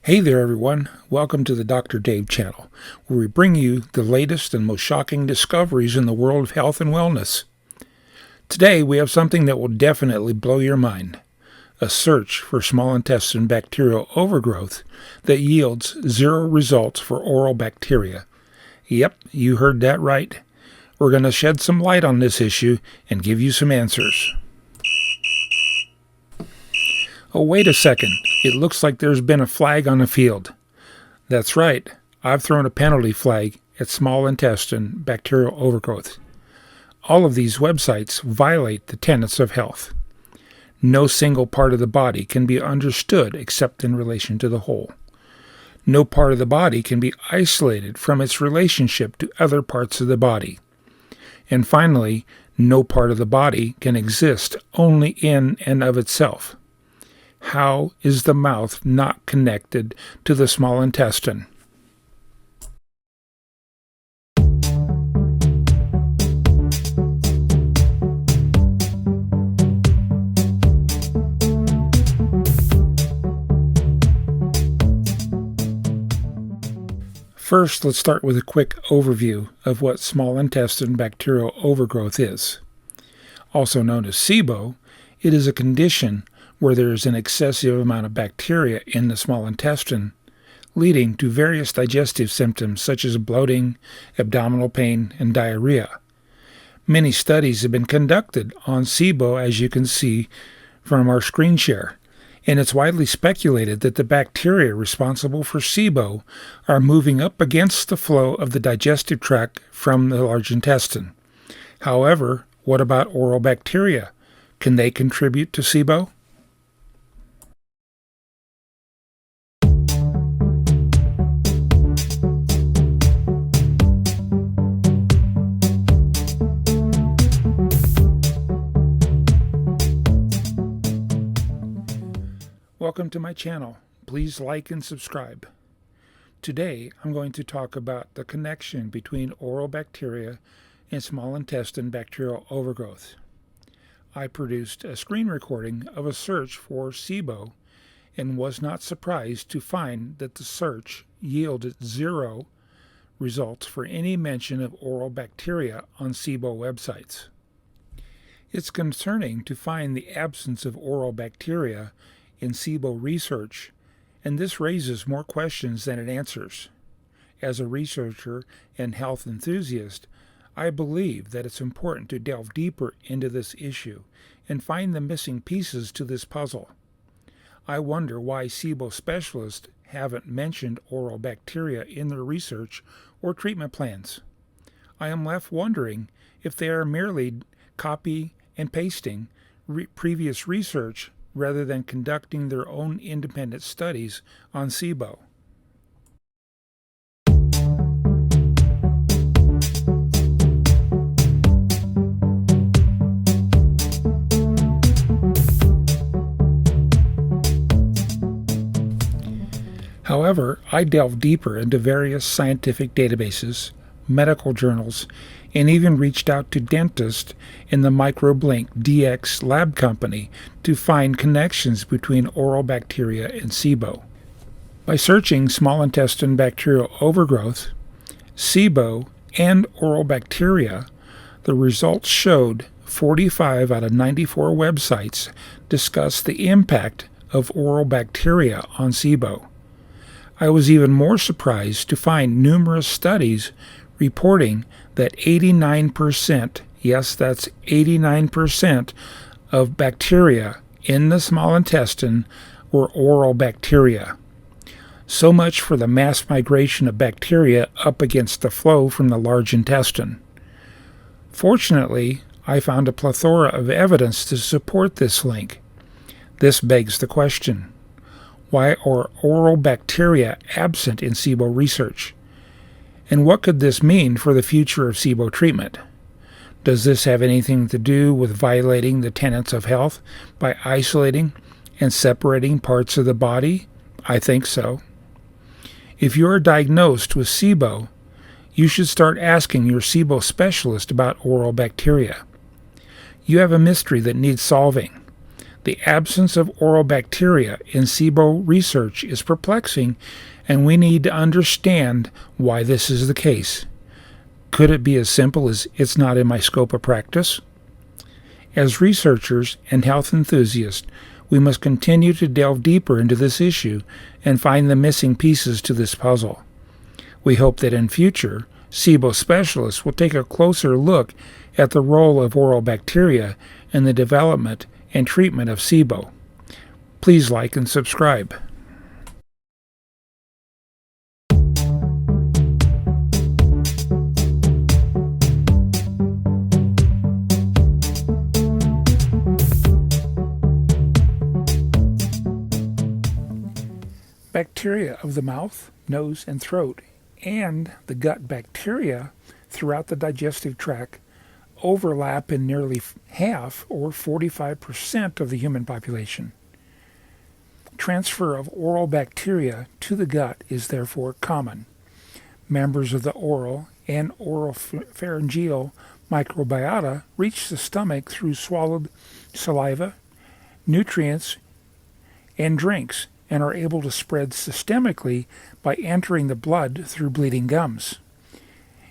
Hey there everyone, welcome to the Dr. Dave channel, where we bring you the latest and most shocking discoveries in the world of health and wellness. Today we have something that will definitely blow your mind, a search for small intestine bacterial overgrowth that yields 0 results for oral bacteria. Yep, you heard that right. We're going to shed some light on this issue and give you some answers. Oh, wait a second. It looks like there's been a flag on the field. That's right. I've thrown a penalty flag at small intestine bacterial overgrowth. All of these websites violate the tenets of health. No single part of the body can be understood except in relation to the whole. No part of the body can be isolated from its relationship to other parts of the body. And finally, no part of the body can exist only in and of itself. How is the mouth not connected to the small intestine? First, let's start with a quick overview of what small intestine bacterial overgrowth is. Also known as SIBO, it is a condition where there is an excessive amount of bacteria in the small intestine, leading to various digestive symptoms such as bloating, abdominal pain, and diarrhea. Many studies have been conducted on SIBO, as you can see from our screen share, and it's widely speculated that the bacteria responsible for SIBO are moving up against the flow of the digestive tract from the large intestine. However, what about oral bacteria? Can they contribute to SIBO? Welcome to my channel. Please like and subscribe. Today I'm going to talk about the connection between oral bacteria and small intestine bacterial overgrowth. I produced a screen recording of a search for SIBO and was not surprised to find that the search yielded 0 results for any mention of oral bacteria on SIBO websites. It's concerning to find the absence of oral bacteria in SIBO research, and this raises more questions than it answers. As a researcher and health enthusiast, I believe that it's important to delve deeper into this issue and find the missing pieces to this puzzle. I wonder why SIBO specialists haven't mentioned oral bacteria in their research or treatment plans. I am left wondering if they are merely copy and pasting previous research rather than conducting their own independent studies on SIBO. However, I delved deeper into various scientific databases, medical journals, and even reached out to dentists in the MicroBlink DX lab company to find connections between oral bacteria and SIBO. By searching small intestine bacterial overgrowth, SIBO, and oral bacteria, the results showed 45 out of 94 websites discuss the impact of oral bacteria on SIBO. I was even more surprised to find numerous studies reporting that 89%, yes, that's 89% of bacteria in the small intestine were oral bacteria. So much for the mass migration of bacteria up against the flow from the large intestine. Fortunately, I found a plethora of evidence to support this link. This begs the question: why are oral bacteria absent in SIBO research? And what could this mean for the future of SIBO treatment? Does this have anything to do with violating the tenets of health by isolating and separating parts of the body? I think so. If you are diagnosed with SIBO, you should start asking your SIBO specialist about oral bacteria. You have a mystery that needs solving. The absence of oral bacteria in SIBO research is perplexing, and we need to understand why this is the case. Could it be as simple as it's not in my scope of practice? As researchers and health enthusiasts, we must continue to delve deeper into this issue and find the missing pieces to this puzzle. We hope that in future, SIBO specialists will take a closer look at the role of oral bacteria in the development and treatment of SIBO. Please like and subscribe. Bacteria of the mouth, nose, and throat, and the gut bacteria throughout the digestive tract overlap in nearly half, or 45%, of the human population. Transfer of oral bacteria to the gut is therefore common. Members of the oral and oropharyngeal microbiota reach the stomach through swallowed saliva, nutrients, and drinks, and are able to spread systemically by entering the blood through bleeding gums.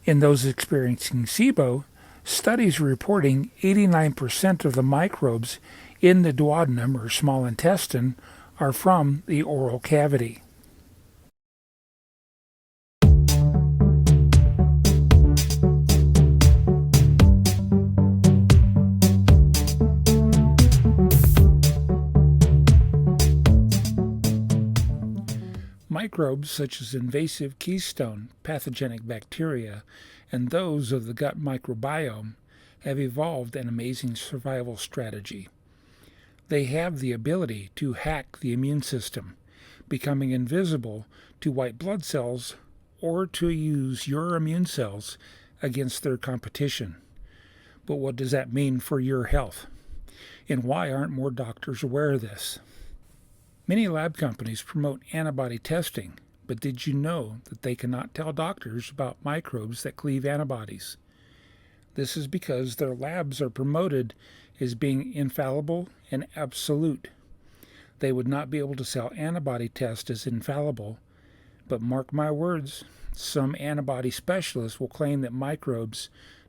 In those experiencing SIBO, studies are reporting 89% of the microbes in the duodenum or small intestine are from the oral cavity. Microbes such as invasive keystone pathogenic bacteria and those of the gut microbiome have evolved an amazing survival strategy. They have the ability to hack the immune system, becoming invisible to white blood cells, or to use your immune cells against their competition. But what does that mean for your health? And why aren't more doctors aware of this? Many lab companies promote antibody testing, but did you know that they cannot tell doctors about microbes that cleave antibodies? This is because their labs are promoted as being infallible and absolute. They would not be able to sell antibody tests as infallible, but mark my words, some antibody specialists will claim that microbes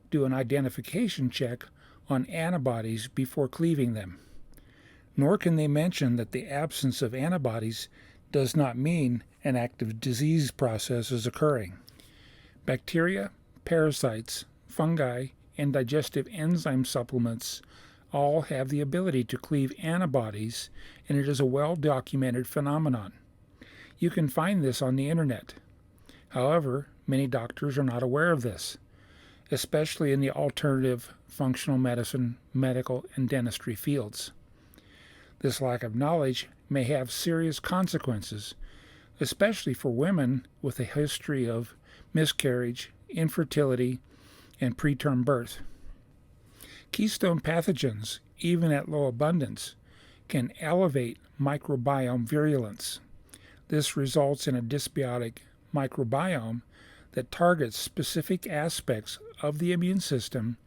do an identification check on antibodies before cleaving them. Nor can they mention that the absence of antibodies does not mean an active disease process is occurring. Bacteria, parasites, fungi, and digestive enzyme supplements all have the ability to cleave antibodies, and it is a well-documented phenomenon. You can find this on the internet. However, many doctors are not aware of this, especially in the alternative functional medicine, medical, and dentistry fields. This lack of knowledge may have serious consequences, especially for women with a history of miscarriage, infertility, and preterm birth. Keystone pathogens, even at low abundance, can elevate microbiome virulence. This results in a dysbiotic microbiome that targets specific aspects of the immune system,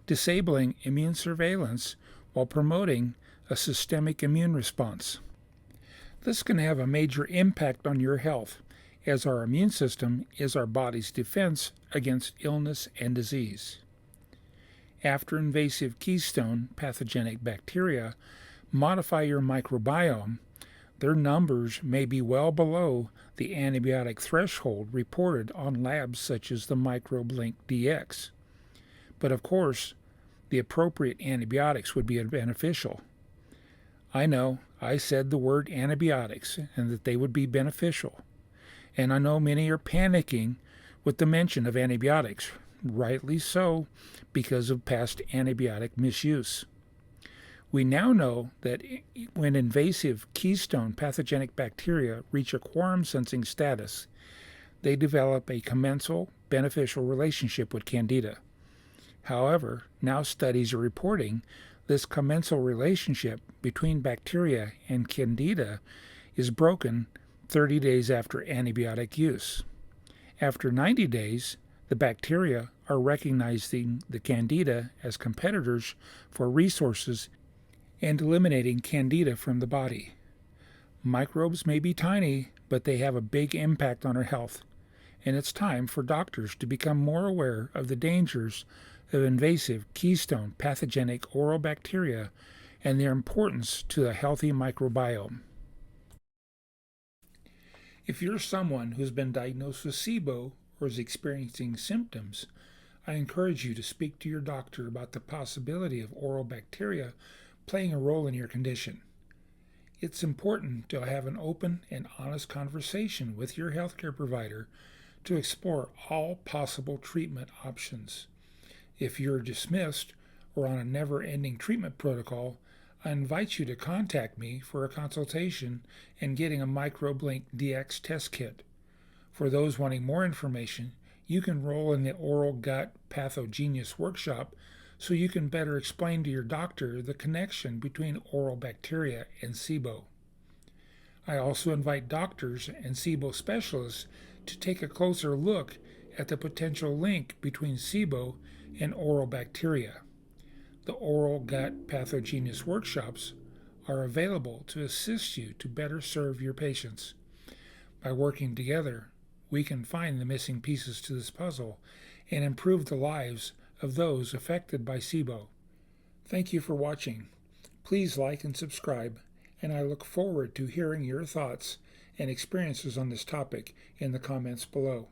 disabling immune surveillance while promoting a systemic immune response. This can have a major impact on your health, as our immune system is our body's defense against illness and disease. After invasive keystone pathogenic bacteria modify your microbiome, their numbers may be well below the antibiotic threshold reported on labs such as the MicroBlink DX. But of course, the appropriate antibiotics would be beneficial. I know I said the word antibiotics and that they would be beneficial. And I know many are panicking with the mention of antibiotics, rightly so, because of past antibiotic misuse. We now know that when invasive keystone pathogenic bacteria reach a quorum-sensing status, they develop a commensal beneficial relationship with Candida. However, now studies are reporting this commensal relationship between bacteria and Candida is broken 30 days after antibiotic use. After 90 days, the bacteria are recognizing the Candida as competitors for resources and eliminating candida from the body. Microbes may be tiny, but they have a big impact on our health, and it's time for doctors to become more aware of the dangers of invasive keystone pathogenic oral bacteria and their importance to a healthy microbiome. If you're someone who's been diagnosed with SIBO or is experiencing symptoms, I encourage you to speak to your doctor about the possibility of oral bacteria playing a role in your condition. It's important to have an open and honest conversation with your healthcare provider to explore all possible treatment options. If you're dismissed or on a never-ending treatment protocol, I invite you to contact me for a consultation and getting a MicroBlink DX test kit. For those wanting more information, you can enroll in the Oral Gut Pathogenius workshop so you can better explain to your doctor the connection between oral bacteria and SIBO. I also invite doctors and SIBO specialists to take a closer look at the potential link between SIBO and oral bacteria. The Oral Gut Pathogenius workshops are available to assist you to better serve your patients. By working together, we can find the missing pieces to this puzzle and improve the lives of those affected by SIBO. Thank you for watching. Please like and subscribe, and I look forward to hearing your thoughts and experiences on this topic in the comments below.